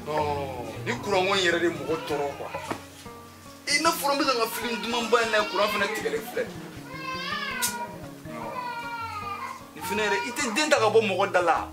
Non, ni courant on yɛrɛ de mɔgɔ tɔɔrɔ quoi. I n'a fɔra n bɛ ka film duman ba in na courant fana tigɛlen filɛ. Ni fana yɛrɛ I tɛ den ta ka bɔ mɔgɔ da la.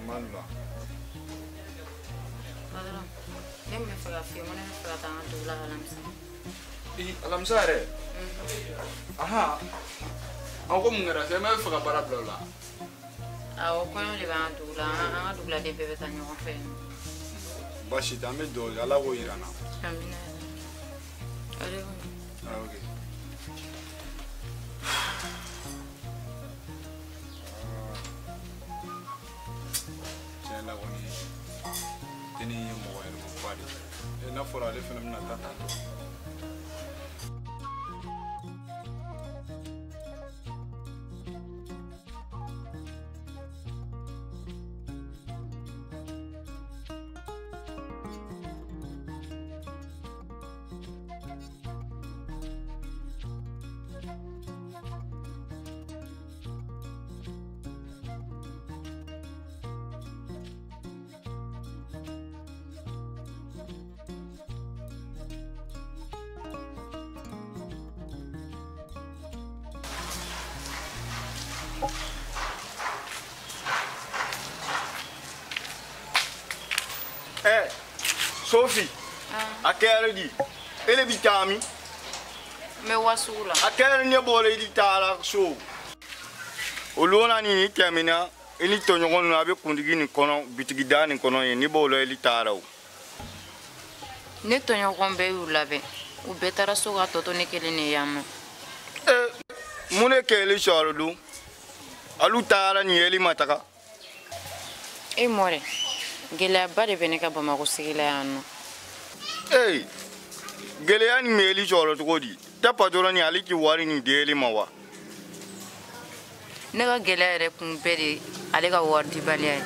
Malva. Padrón, nem me fui a filmar, nem me fui a tanto lá alamsa. I alamsa yɛrɛ. Aha. Aw ko mun kɛra sɛ n bɛ fɛ ka baara bila o la. Awɔ kɔɲɔ de b'an dugu la, an ka duguladen bɛɛ bɛ taa ɲɔgɔn fɛ. Baasi tɛ an bɛ dugawu Ala k'o yira n na. Amina. Ale ko. Ah ok. Tiɲɛ la kɔni dennin ye mɔgɔ yɛrɛmaba de ye. N'a fɔra ale fana bɛna taa tantɔ. Sophie, a kɛra di? Ele bi taa min? N bɛ waso la. A kɛra ne bɔra I taara so. O lona ni tɛmɛna I ni tɔɲɔgɔn ninnu a bɛ kundigi nin kɔnɔ bitigi da nin kɔnɔ yen ni b'o la I taara o. Ne tɔɲɔgɔn bɛɛ y'u labɛn. U bɛɛ taara so ka tɔ to ne kelen de yan nɔ. Mun de kɛlen sɔrɔ don? Alu taara nin yeli ma taga. E mɔrɛ, gɛlɛyaba de bɛ ne ka Bamakɔ sigi la yan nɔ. Gɛlɛya nin bɛ yeli sɔrɔ cogo di? Tɛ patron ni ale k'i wari nin di yeli ma wa? Ne ka gɛlɛya yɛrɛ kun bɛɛ de ale ka wari dibaliya ye.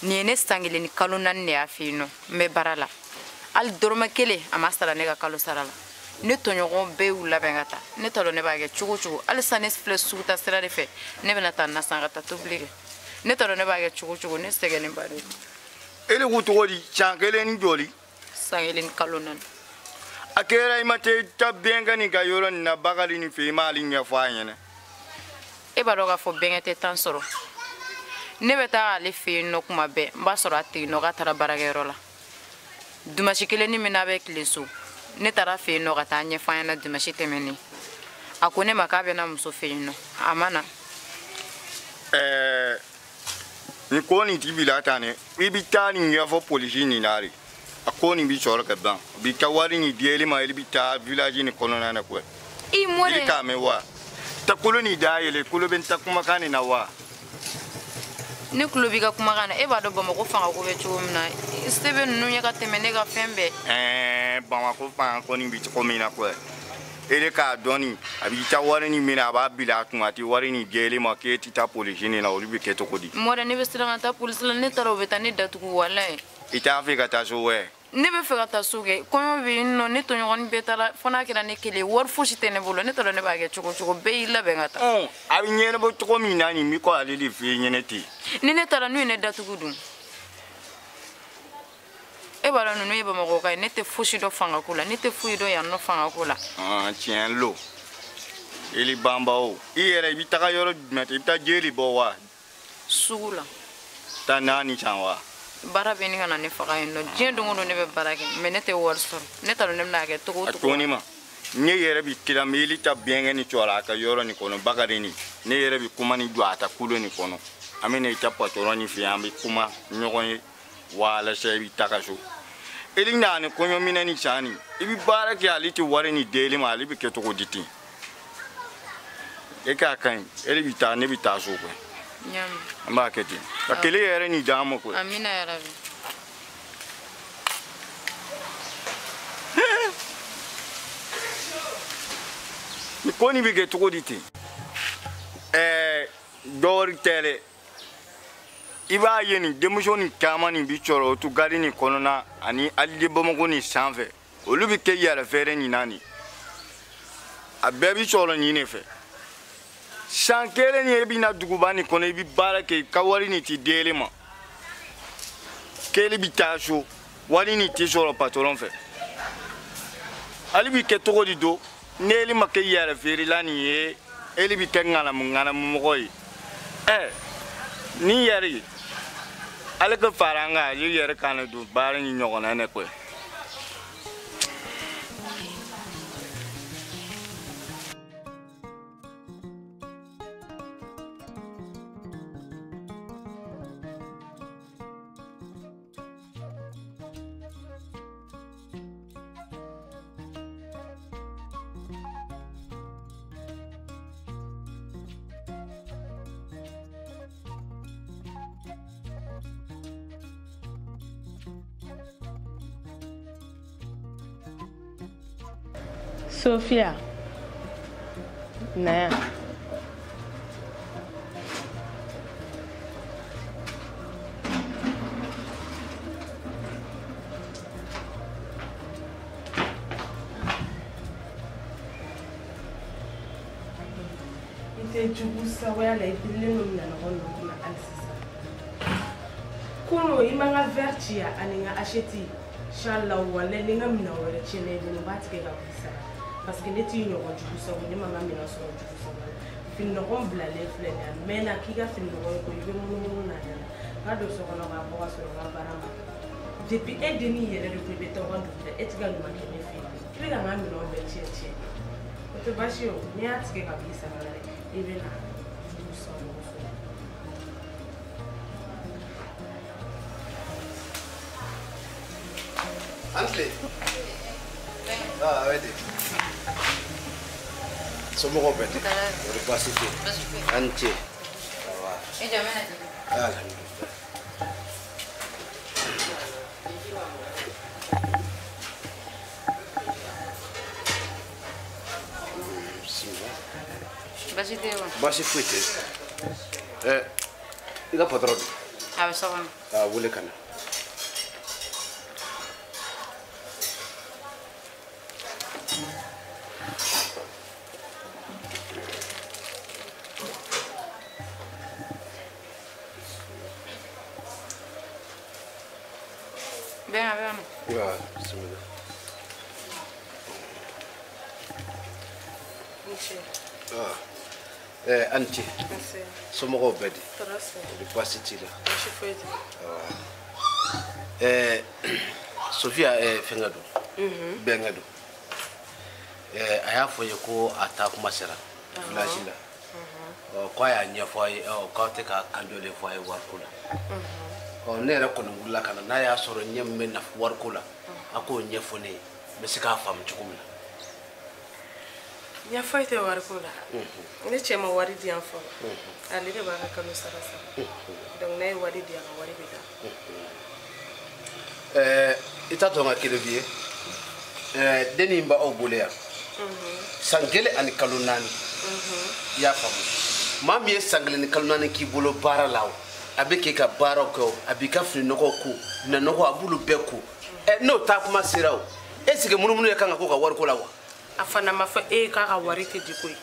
Nin ye ne san kelen ni kalo 4 de y'a fɛ yen nɔ n bɛ baara la. Hali dɔrɔmɛ kelen a ma sara ne ka kalo sara la. Ne tɔɲɔgɔn bɛɛ y'u labɛn ka taa. Ne t'a dɔn ne b'a kɛ cogo cogo. Halisa ne filɛ sugu ta sira de fɛ. Ne bɛna taa nasan ka taa tobili kɛ. Ne t'a dɔn ne b'a kɛ cogo cogo. Ne sɛgɛnnenba de don. Ele ko cogo di? San kelen ni joli? San kelen ni kalo 4. A kɛra I ma tɛ ta bɛnkɛ nin ka yɔrɔ nin na Bakari nin fɛ I m'ale ɲɛfɔ a ɲɛna. E b'a dɔn k'a fɔ bɛnkɛ tɛ temps sɔrɔ. Ne bɛ taa ale fɛ yen nɔ kuma bɛɛ n b'a sɔrɔ a tɛ yen nɔ k'a taara baarakɛyɔrɔ la. Dimanche kelen ni min n'a bɛ tile so ne taara fɛ yen nɔ ka taa ɲɛfɔ an ɲɛna dimanche tɛmɛnen. A ko ne ma k'a bɛ na muso fɛ yen nɔ a ma na. Ni ko nin t'i bila tan dɛ I bɛ taa nin ɲɛfɔ polisi nin na de. A ko nin bi sɔrɔ ka ban. Bi ka wari nin di yeli ma I bɛ taa village nin kɔnɔna na koyi. I mɔrɛ. I k'a mɛn wa? Ta kolo nin da yɛlɛ kolo bɛ n ta kumakan nin na wa? Ne kulo b'i ka kumakan na e b'a dɔn Bamakɔ fangako bɛ cogo min na sɛbɛn ninnu ɲɛ ka tɛmɛ ne ka fɛn bɛɛ. Bamakɔ fangako nin bi cogo min na koyi. E de k'a dɔn nin a b'i ta wari nin minɛ a b'a bila a kun a tɛ wari nin di yeli ma k'e tɛ taa polisi nin na olu bɛ kɛ cogo di? Mɔrɛ ne bɛ siran ka taa polisi la ne taara u bɛ taa ne datugu walayi. I t'a fɛ ka taa so wɛ? Ne bɛ fɛ ka taa so kɛ kɔɲɔ bɛ yen nɔ ne tɔɲɔgɔnin bɛɛ taara fo n'a kɛra ne kelen wari fosi tɛ ne bolo ne t'a dɔn ne b'a kɛ cogo cogo bɛɛ y'i labɛn ka taa. A bɛ ɲɛnabɔ cogo min na nin bɛ kɔ ale de fɛ ɲɛnɛ ten. Ni ne taara n'u ye ne datugu dun e b'a dɔn ninnu ye Bamakɔ ka ye ne tɛ fosi dɔn fangako la ne tɛ foyi dɔn yan nɔ fangako la. Tiɲɛ lo Eli banba o I yɛrɛ I bɛ taga yɔrɔ jumɛn I bɛ taa jeli bɔ wa? Sugu la. Taa naani san wa? Baara bɛ ni ka na ne faga yen nɔ diɲɛ don o don ne bɛ baara kɛ mais ne tɛ wari sɔrɔ ne t'a dɔn ne bɛna kɛ cogo o cogo. A tuguni ma ne yɛrɛ bɛ kira mais Eli ta bɛnkɛ ni cɔla a ka yɔrɔ nin kɔnɔ Bakari nin ne yɛrɛ bɛ kuma ni jɔ a ta kulo nin kɔnɔ an bɛ na I ta patron nin fɛ an bɛ kuma ɲɔgɔn ye walasa I bɛ taga so. Eli n'a ni kɔɲɔ minɛ ni san nin I bɛ baara kɛ ale tɛ wari nin di Eli ma ale bɛ kɛ cogo di ten? E k'a ka ɲi Eli bɛ taa ne bɛ taa so koyi. An b'a kɛ ten ka kelen yɛrɛ ni jan ma koyi. Amina yarabi. Ni ko nin bɛ kɛ cogo di ten? Dɔwɛrɛ tɛ dɛ I b'a ye nin denmuso nin caman nin bi sɔrɔ o tu gari nin kɔnɔna ani hali de Bamakɔ nin sanfɛ olu bi ke yɛrɛ fɛrɛ ɲinan ni a bɛɛ bi sɔrɔ nin de fɛ san kelen ni e bɛna duguba nin kɔnɔ i bi baara kɛ ka wari ni ti dele ma kele bi taa so wari ni ti sɔrɔ patron fɛ ali bi kɛ cogo di do ne eli ma kɛ yɛrɛ feerela nin ye eli bi kɛ ŋanamu mɔgɔ ye ni yɛrɛ ye ale ka fara an kan ale yɛrɛ kana don baara ni ɲɔgɔn na ne koyi Sophia, Naya. Ite jugu sawa la ibile no mina no na alsisa. Kono imanga vertia aninga acheti. Inshallah wala linga mina wala chene no batike ga bisa. Parce que les filles n'ont pas du tout ça, on est maman mais non sur du tout ça. Fin n'auront pas les fleurs, mais na qui a fin n'auront pas eu mon nana. Pas de ce qu'on a rapport sur la barama. Depuis un demi hier de plus de temps de et tu gagnes ma qui me fait. Tu la maman non belle tiens. Tu vas chez eux, mais à ce que la vie ça va aller. Et bien là, tout ça. Antle. Ah, ouais. Somos completos. Por el Pacífico. Anche. E già me ne Alhamdulillah. Basi fuite. Ida patrón. A ver, sabon. Ah, wule kana. Venga, venga. Ya, bismillah. Anche. Somos completos. Por el Pacífico. Sofia fengado. Bengado. Aya foye ko ata kuma sera. Flashila. Ko ya nya foye ko te ka kanjole foye warkula. Ne ra ko ngula kana na ya soro nyemme na warkula. Ako nyefone be sika fam chukumla. Nya foye te warkula. Ne chema wari di enfo. Ali de ba ka kanu sarasa. Donc ne wari di ka wari bida. Ita to nga kilebie. Deni mba obulea. Sangele ani kalunani. Ya famu. Mami sangele ni kalunani ki bolo bara lawo. Abeke ka bara ko, abika fini noko ko, na noko abulu beko. No ta kuma sirawo. Esike munumunu ya kanga ko ka war ko lawa. Afana mafa ka wari te dikoi.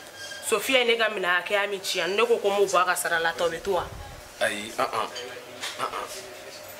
Sofia ne ga mina ke amichi an ne ko mo ba ka sara la to betua. Ai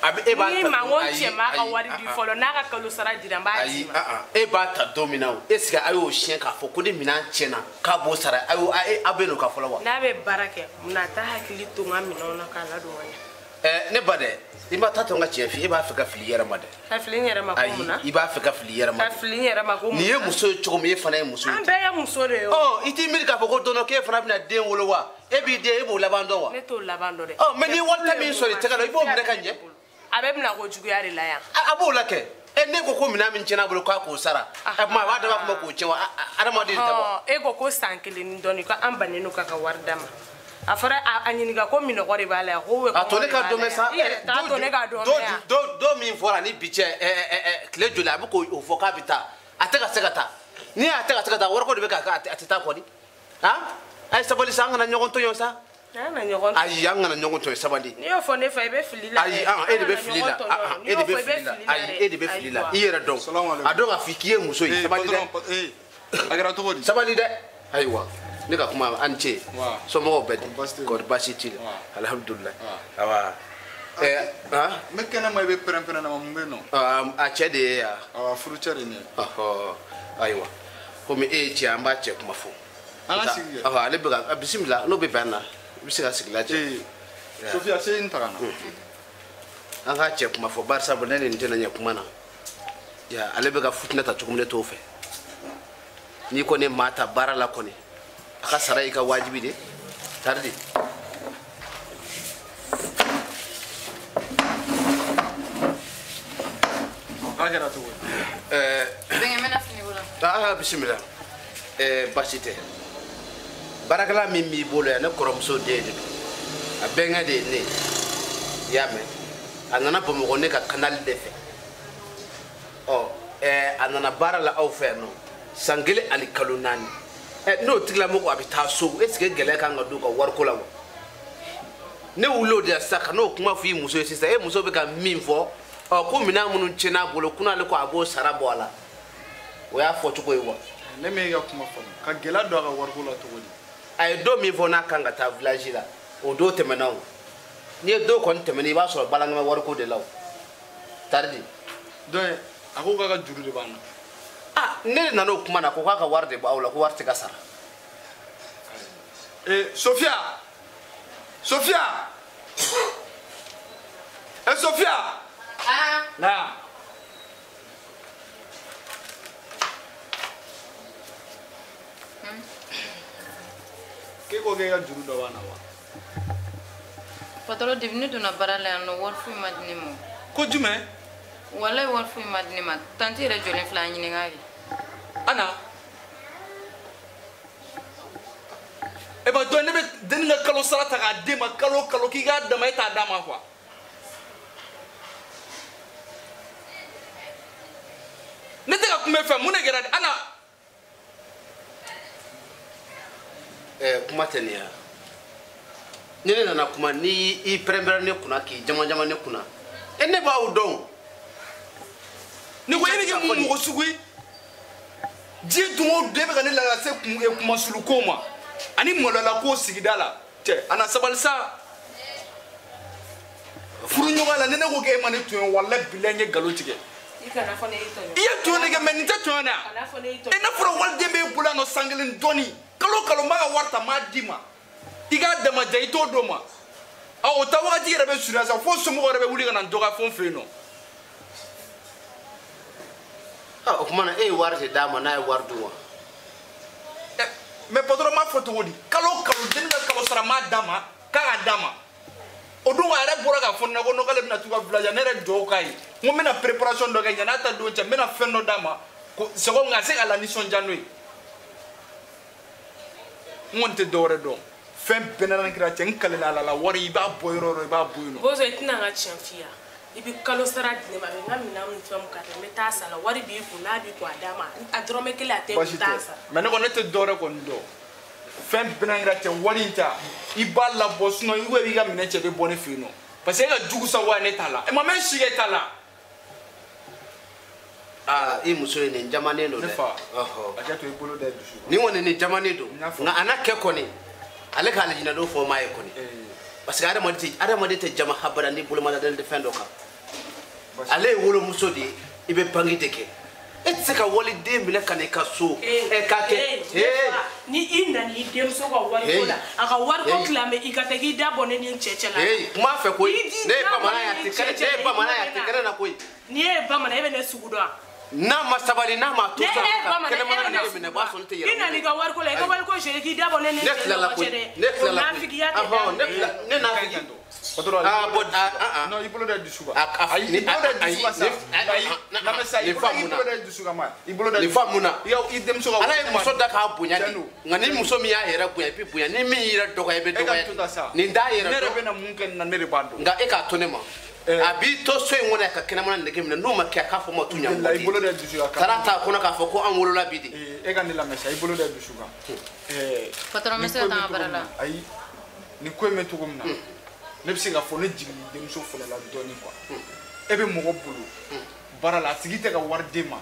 Abi eba ni mango chema ka wari di folo na ka kalu sara diramba ai eba ta domina esika ayo chien ka fo ko de mina chena ka bo sara ayo abeno ka folo wa na be barake muna ta hakili to ngamina ona kala do wanya ne bade imba ta to nga chien fi eba afrika fili yera made ka fili yera ma ko muna iba afrika fili yera made ka fili yera ma ko muna ni e muso choko me fana e muso an be ya muso de yo oh iti mil ka fo ko dono ke fana bina den wolo wa e bi de e bo labando wa ne to labando de oh me ni walta min so de tegalo ibo mne kanje abemna ko jugu yari la ya abo la ke ne ko mina min chena bolo ka ko sara ma wa da ba kuma ko chewa adama de tabo ko sankele ni doni ko ambane no ka wardama afara anyini ga ko mino gore bala ho we ko to ne ka do mesa to ne ga do min fora ni biche kle jola bu ko o foka bita ataka segata ni ataka segata wor ko de ka atita ko di ha ay saboli sanga na nyogon to yosa ayi an kana ɲɔgɔn to sabali ni y'o fɔ ne fa i bɛ fili la ayi e de bɛ fili la e de bɛ fili la ayi e de bɛ fili la i yɛrɛ dɔn a dɔn k'a fɔ k'i ye muso ye sabali dɛ a kɛra cogo di sabali dɛ ayiwa ne ka kuma an ce somɔgɔw bɛɛ di kɔri baasi t'i la alhamdulilayi awa n bɛ kɛnɛ ma i bɛ pɛrɛn-pɛrɛn na ma mun bɛ yen nɔ a cɛ de ye yan awɔ furucɛ de ye ne ye ayiwa komi e ye cɛ an b'a cɛ kuma fɔ an ka sigi awɔ ale bɛ ka bisimila n'o bɛ bɛn na i bɛ se ka sigi lajɛ Sofia se in ta ka na an ka cɛ kuma fɔ barisa ne ni nin tɛna ɲɛ kuma na ya ale bɛ ka fitinɛ ta cogo min ne t'o fɛ n'i kɔni ye maa ta baara la kɔni a ka sara i ka wajibi de tari de a kɛra cogo di bisimila baasi tɛ baarakɛla min b'i bolo yan ne kɔrɔmuso den de don a bɛnkɛ de ye ne i y'a mɛn a nana bamakɔ ne ka kanali de fɛ a nana baara la aw fɛ yan nɔ san 1 ani kalo 4 n'o tigilamɔgɔ a bɛ taa so est ce que gɛlɛya kan ka don u ka wariko la wa ne wulila o de la sisan ka n'o kuma fɔ i muso ye sisan e muso bɛ ka min fɔ ko minɛn minnu tiɲɛna a bolo kun'ale ko a b'o sara bɔ a la o y'a fɔ cogo ye wa ne m'e ka kuma faamu ka gɛlɛya don a ka wariko la cogo di a ye don min fɔ n'a kan ka taa village la o don tɛmɛna o n'i ye don kɔni tɛmɛna i b'a sɔrɔ balankɛmɛ wariko de la o tari di donc a ko k'a ka juru de b'an na ne de nana o kuma na ko k'a ka wari de b'aw la ko wari tɛ ka sara Sofia Sofia Sofia na ke ko ke ka juru dɔ b'an na wa patron devenu donna baara la yan nɔ wari foyi ma di ne ma ko jumɛn walayi wari foyi ma di ne ma tanti yɛrɛ jɔlen filɛ an ɲininka kɛ Ana e ba dɔn ne bɛ denni ka kalo sara ta k'a d'e ma kalo kalo k'i k'a dama e t'a d'a ma quoi ne tɛ ka kuma e fɛ mun de kɛra Ana kuma tɛ nin ya ni ne nana kuma ni i pɛrɛn-pɛrɛn ne kunna k'i jama-jama ne kunna ne b'aw dɔn ni ko e bɛ kɛ mun mɔgɔ sugu ye diɲɛ don o don e bɛ ka ne lase kuma sulu ko ma ani maloyala ko sigida la cɛ Ana sabali sa furu ɲɔgɔn la ni ne ko k'e ma ne tɔɲɔ walahi bilahi n ye nkalon tigɛ i kana fɔ ne y'i tɔɲɔ i ye tɔɲɔ de kɛ mais nin tɛ tɔɲɔ de kana fɔ ne y'i tɔɲɔ e n'a fɔra waliden b'e bolo yan nɔ san 1 dɔɔni kalo kalo n b'a ka wari ta n b'a d'i ma i k'a damaja i t'o d'o ma o ta wagati yɛrɛ bɛ surunya sa fo somɔgɔw yɛrɛ bɛ wuli ka na n dɔgɔya fo n fɛ yen nɔ o kuma na e ye wari de d'a ma n'a ye wari dun wa mais patron m'a fɔ cogo di kalo kalo denni ka kalo sara n b'a d'a ma k'a ka d'a ma o don a yɛrɛ bɔra k'a fɔ ne ko k'ale bɛna t'u ka village ne yɛrɛ jɔw k'a ye n ko n bɛna préparation dɔ kɛ yan'a ta don cɛ n bɛna fɛn dɔ d'a ma c'est comme nka se ka la nisɔndiya n'o ye n kɔni tɛ dɔwɛrɛ dɔn fɛn bɛɛ nana kɛra cɛ n kalela ala la wari i b'a bɔ yɔrɔ o yɔrɔ i b'a bɔ yen nɔ bozo i tɛna n ka tiɲɛ f'i ye i bɛ kalo sara di ne ma a bɛ n ka minɛnw ni fɛnw k'a kɛ n bɛ taa sara wari b'i kun n'a b'i kun a d'a ma a dɔrɔmɛ kelen a tɛ basi n taa tɛ sara mais ne kɔni ne tɛ dɔwɛrɛ kɔni dɔn fɛn bɛɛ nana kɛra cɛ wari in ta i b'a labɔ sinon i ko i b'i ka minɛn cɛ bɛ bɔ ne fɛ yen nɔ parce que e ka jugu sa wa ne t'a la e ma mɛn si kɛ e t'a la i muso ye nin jamanen don dɛ ne fa a kɛ to i bolo da dusu nin kɔni nin jamanen don nka a n'a kɛ kɔni ale k'ale jinɛ don fɔ maa ye kɔni parce que adamaden tɛ jama habada n'i bolo ma dalen tɛ fɛn dɔ kan ale ye wolomuso de ye i bɛ bange de kɛ e tɛ se ka waliden minɛ ka n'i ka so k'a kɛ ni i nana i denmuso ka wariko la a ka wariko tilan bɛ i ka taa k'i da bɔ ne ni n cɛ cɛ la n b'a fɛ koyi ne ye bamanan ye a tɛ kɛnɛ na koyi n'i ye bamanan e bɛ ne sugu dɔn n'a ma sabali n'a ma to sa kɛnɛmana nege minɛ b'a sɔrɔ n tɛ yɛlɛ i nana i ka wariko la i ka wariko gérer k'i da bɔ ne ni n cɛ ni ɲɔgɔn cɛ dɛ o nafigiya tɛ da ne nafigi patron non i bolo da dusu kan ayi i bolo da dusu kan sa ayi lamɛn sa i bolo da dusu kan ma i bolo da nin fa mun na i denmuso ka ala ye muso da k'a bonya de nka ni muso min y'a yɛrɛ bonya i bɛ bonya ni min yɛrɛ dɔgɔya i bɛ dɔgɔya nin t'a yɛrɛ dɔn ne yɛrɛ bɛ na mun kɛ nin na ne de b'a dɔn nka e k'a to ne ma a b'i to so in kɔnɔ yan ka kɛnɛmana nege minɛ n'o ma kɛ a k'a fɔ ma tu ɲa i bolo da dusu kan taara t'a kɔnɔ k'a fɔ ko an wolola bi de e ka ne lamɛn sa i bolo da dusu kan patron bɛ se ka taa n ka baara la ayi ni ko me to gomna ne bisi ga fo ne jigli denmuso fo la doni quoi e be mo bulu bara la tigite ka war dema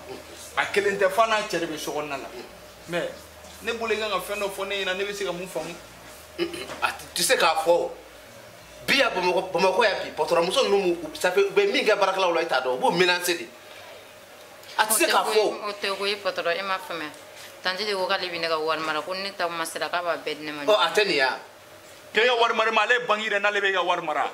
a kelente fana chere be so gonna la mais ne bole nga fendo fo ne ina ne bisi ga mu famu tu sais ka fo biya bamako ya bi potora muso numu ça fait be minga barakala wala ita do bo melancer di tu sais ka fo o te go yi potora e ma fame tanji de go ga le bine ga war mara ko ni ta masira ka ba bed ne ma oh atenia ke ya war mara male bangire na le be ga war mara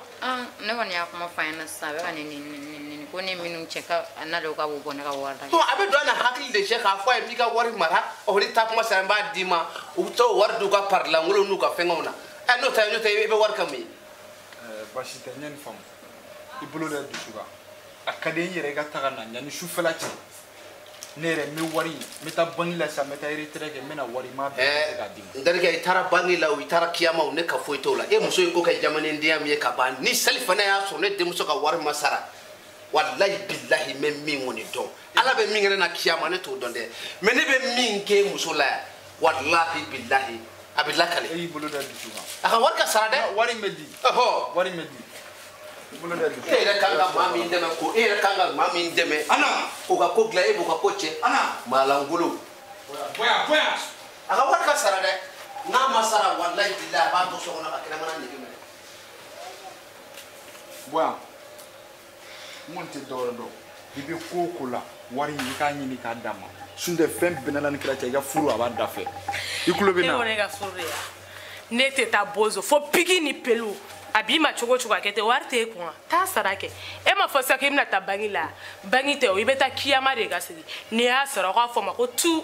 ne woni ya kuma fayna sabe ani ni ko ne minun cheka na le ga bo bona ga war da to abe do na hakili de che ka fo e mi ga war mara o ri ta masira ba dima o to war du ka parla ngolo nu ka fengona e no ta be war kami bashi ta nyen fam ibulu le du suga akade yere ga tagana nyani shufela ci nere mi wari mi ta bangila sa meta eritre ke mena wari ma be ga dim ndarga itara bangila o itara kiyama ne ka foito la e muso ko kay jamane ndiam ye ka ban ni salfa na ya so ne de muso ka wari masara wallahi billahi men min woni do ala be min ngene na kiyama ne to donde me ne be min ke muso la wallahi billahi abilla kale e ibulu le du suga aka warka sarade wari medi oho wari medi ibulu le du e kanga mami ndeme ko e kanga mami ndeme ana ko ka ko gla e ko ka poche ana malangulu boya aka warka sarade na masara wallahi billahi ba to so na ka kina mana ndike me boya monte do ibe kokula wari ni ka nyini ka dama sunde fem benala ni kira ga furu aba dafe ikulo bina e woni ga furu ya ne te ta bozo fo pigi ni pelu abi ma chogo chogo akete warte ko ta sarake e ma fosa ke imna ta bangila bangite o ibeta kiyama de ga sigi ne ya sara ko fo ma ko tu